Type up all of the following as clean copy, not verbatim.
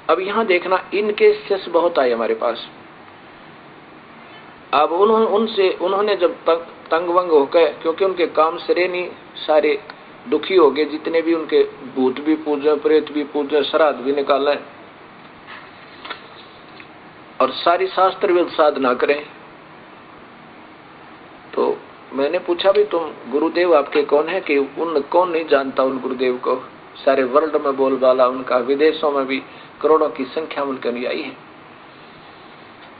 अब यहां देखना, इनके केसेस बहुत आए हमारे पास। अब उन्होंने जब तंग वंग होकर, क्योंकि उनके काम सरे नहीं, सारे दुखी हो गए, जितने भी उनके भूत भी पूजे, प्रेत भी पूजे, श्राद्ध भी निकाले और सारी शास्त्र वेद साधना करें। तो मैंने पूछा भी तुम गुरुदेव आपके कौन है, कि उन कौन नहीं जानता उन गुरुदेव को, सारे वर्ल्ड में बोलबाला उनका, विदेशों में भी करोड़ों की संख्या में उनके अनुयायी है।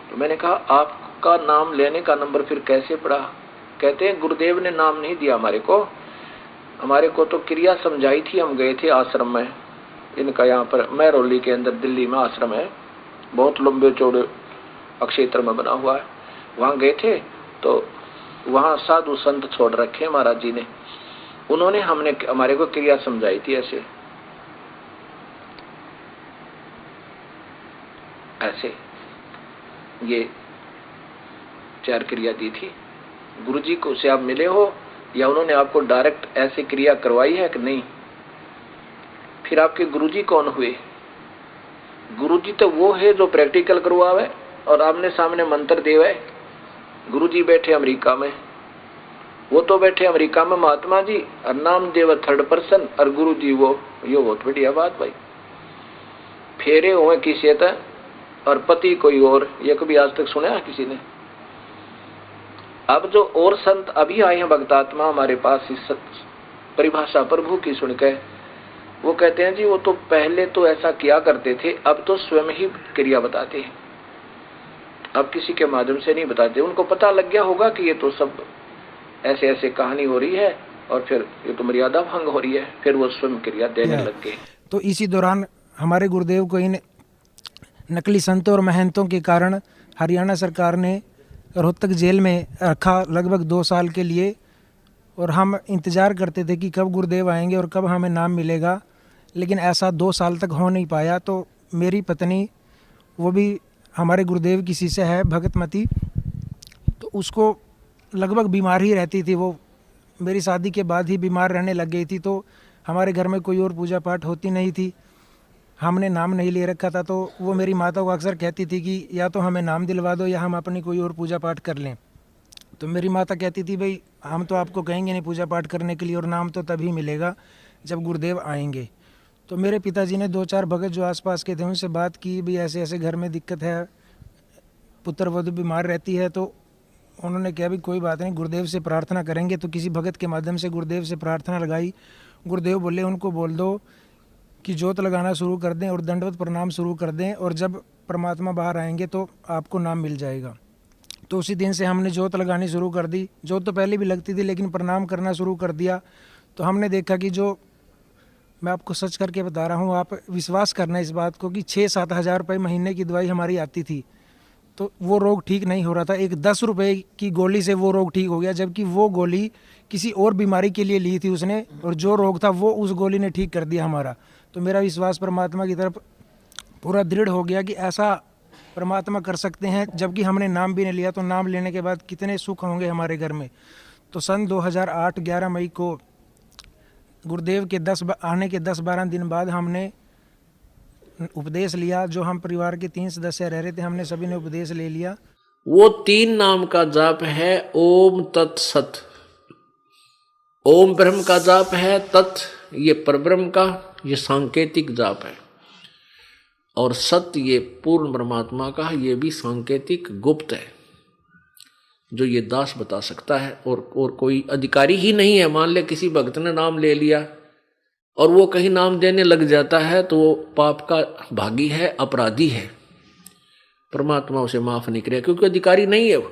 तो मैंने कहा आपका नाम लेने का नंबर फिर कैसे पड़ा? कहते हैं गुरुदेव ने नाम नहीं दिया हमारे को तो क्रिया समझाई थी। हम गए थे आश्रम में इनका, यहाँ पर महरौली के अंदर दिल्ली में आश्रम है, बहुत लंबे चौड़े क्षेत्र में बना हुआ है। वहां गए थे तो वहां साधु संत छोड़ रखे महाराज जी ने, उन्होंने हमारे को क्रिया समझाई थी। ऐसे ये 4 क्रिया दी थी। गुरुजी को से आप मिले हो या उन्होंने आपको डायरेक्ट ऐसे क्रिया करवाई है कि नहीं? फिर आपके गुरुजी कौन हुए? गुरुजी तो वो है जो प्रैक्टिकल करवावे और आमने सामने मंत्र देवे। गुरुजी बैठे अमेरिका में, वो तो बैठे अमेरिका में महात्मा जी, और नाम देव 3rd पर्सन, और गुरुजी वो, ये बहुत बढ़िया बात भाई। फेरे हुए किसी तक और पति कोई और, ये कभी आज तक सुना है किसी ने? अब जो और संत अभी आए हैं भक्तात्मा हमारे पास, इस परिभाषा प्रभु की सुनकर, वो कहते हैं जी वो तो पहले तो ऐसा किया करते थे, अब तो स्वयं ही क्रिया बताते हैं, अब किसी के माध्यम से नहीं बताते। उनको पता लग गया होगा कि ये तो सब ऐसे ऐसे कहानी हो रही है और फिर ये तो मर्यादा भंग हो रही है, फिर वो स्वयं क्रिया देने लग गए। तो इसी दौरान हमारे गुरुदेव को इन नकली संतों और महंतों के कारण हरियाणा सरकार ने रोहतक जेल में रखा लगभग 2 साल के लिए, और हम इंतज़ार करते थे कि कब गुरुदेव आएंगे और कब हमें नाम मिलेगा, लेकिन ऐसा 2 साल तक हो नहीं पाया। तो मेरी पत्नी, वो भी हमारे गुरुदेव की शिष्य है, भगतमती, तो उसको लगभग बीमार ही रहती थी। वो मेरी शादी के बाद ही बीमार रहने लग गई थी। तो हमारे घर में कोई और पूजा पाठ होती नहीं थी, हमने नाम नहीं ले रखा था। तो वो मेरी माता को अक्सर कहती थी कि या तो हमें नाम दिलवा दो या हम अपनी कोई और पूजा पाठ कर लें। तो मेरी माता कहती थी भाई हम तो आपको कहेंगे नहीं पूजा पाठ करने के लिए, और नाम तो तभी मिलेगा जब गुरुदेव आएंगे। तो मेरे पिताजी ने 2-4 भगत जो आसपास के थे उनसे बात की, भी ऐसे ऐसे घर में दिक्कत है, पुत्र वधू बीमार रहती है। तो उन्होंने कहा भी कोई बात नहीं, गुरुदेव से प्रार्थना करेंगे। तो किसी भगत के माध्यम से गुरुदेव से प्रार्थना लगाई। गुरुदेव बोले उनको बोल दो कि जोत लगाना शुरू कर दें और दंडवत प्रणाम शुरू कर दें, और जब परमात्मा बाहर आएंगे तो आपको नाम मिल जाएगा। तो उसी दिन से हमने जोत लगानी शुरू कर दी। जोत तो पहले भी लगती थी, लेकिन प्रणाम करना शुरू कर दिया। तो हमने देखा कि जो मैं आपको सच करके बता रहा हूँ, आप विश्वास करना इस बात को, कि 6-7 हज़ार रुपये महीने की दवाई हमारी आती थी, तो वो रोग ठीक नहीं हो रहा था। एक 10 रुपये की गोली से वो रोग ठीक हो गया, जबकि वो गोली किसी और बीमारी के लिए ली थी उसने, और जो रोग था वो उस गोली ने ठीक कर दिया हमारा। तो मेरा विश्वास परमात्मा की तरफ पूरा दृढ़ हो गया कि ऐसा परमात्मा कर सकते हैं। जबकि हमने नाम भी नहीं लिया, तो नाम लेने के बाद कितने सुख होंगे हमारे घर में। तो सन 2008 11 मई को गुरुदेव के आने के 10-12 दिन बाद हमने उपदेश लिया। जो हम परिवार के 3 सदस्य रह रहे थे, हमने सभी ने उपदेश ले लिया। वो 3 नाम का जाप है, ओम तत्सत। ओम ब्रह्म का जाप है, तत् ये परब्रह्म का, ये सांकेतिक जाप है, और सत्य ये पूर्ण परमात्मा का, ये भी सांकेतिक गुप्त है, जो ये दास बता सकता है, और कोई अधिकारी ही नहीं है। मान ले किसी भक्त ने नाम ले लिया और वो कहीं नाम देने लग जाता है, तो वो पाप का भागी है, अपराधी है, परमात्मा उसे माफ नहीं करेगा, क्योंकि अधिकारी नहीं है वो।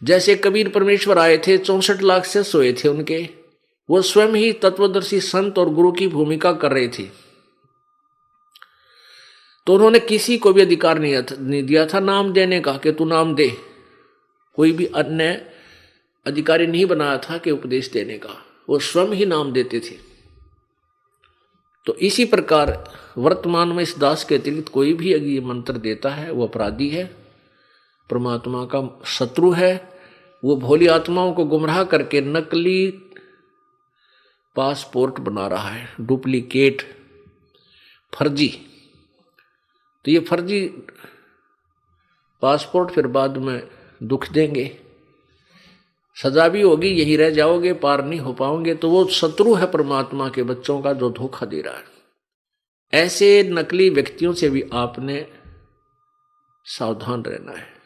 जैसे कबीर परमेश्वर आए थे, 64 लाख से सोए थे उनके, वो स्वयं ही तत्वदर्शी संत और गुरु की भूमिका कर रहे थे। तो उन्होंने किसी को भी अधिकार नहीं दिया था नाम देने का, कि तू नाम दे। कोई भी अन्य अधिकारी नहीं बनाया था कि उपदेश देने का, वो स्वयं ही नाम देते थे। तो इसी प्रकार वर्तमान में इस दास के अतिरिक्त कोई भी अगर ये मंत्र देता है वो अपराधी है, परमात्मा का शत्रु है। वो भोली आत्माओं को गुमराह करके नकली पासपोर्ट बना रहा है, डुप्लीकेट, फर्जी। तो ये फर्जी पासपोर्ट फिर बाद में दुख देंगे, सजा भी होगी, यही रह जाओगे, पार नहीं हो पाओगे। तो वो शत्रु है परमात्मा के बच्चों का जो धोखा दे रहा है। ऐसे नकली व्यक्तियों से भी आपने सावधान रहना है।